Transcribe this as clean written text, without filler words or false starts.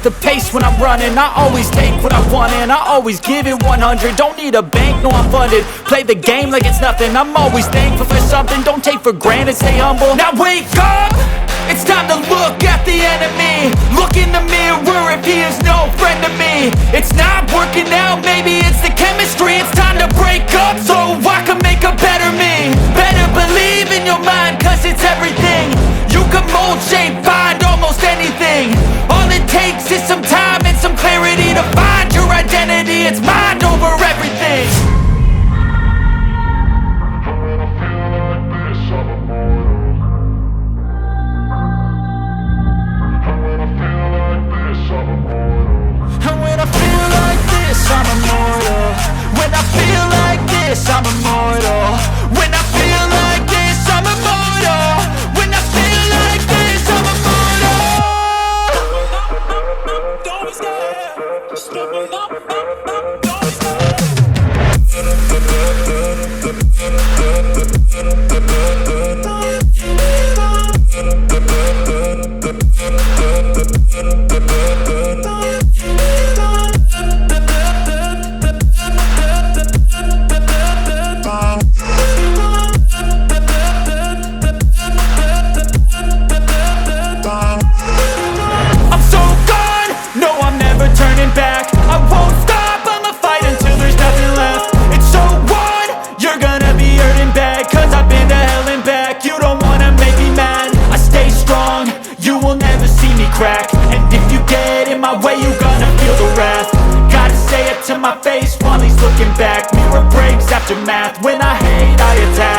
the pace when I'm running. I always take what I want and I always give it 100. Don't need a bank, no I'm funded. Play the game like it's nothing. I'm always thankful for something. Don't take for granted, stay humble. Now wake up! It's time to look at the enemy. Look in the mirror if he is no friend to me. It's not working out, maybe it's the chemistry. It's time to break up so I can make a better me. Better believe in your mind, cause it's everything. You can mold, shape, find almost anything. All it takes is some time and some clarity to find your identity. It's mind over everything. And when I feel like this, I'm immortal. When I feel like this, I'm immortal. When I feel like this, I'm immortal. When I feel like this, I'm immortal. Don't stop. Just level up. Don't stop. And if you get in my way, you gonna feel the wrath. Gotta say it to my face while he's looking back. Mirror breaks after math. When I hate, I attack.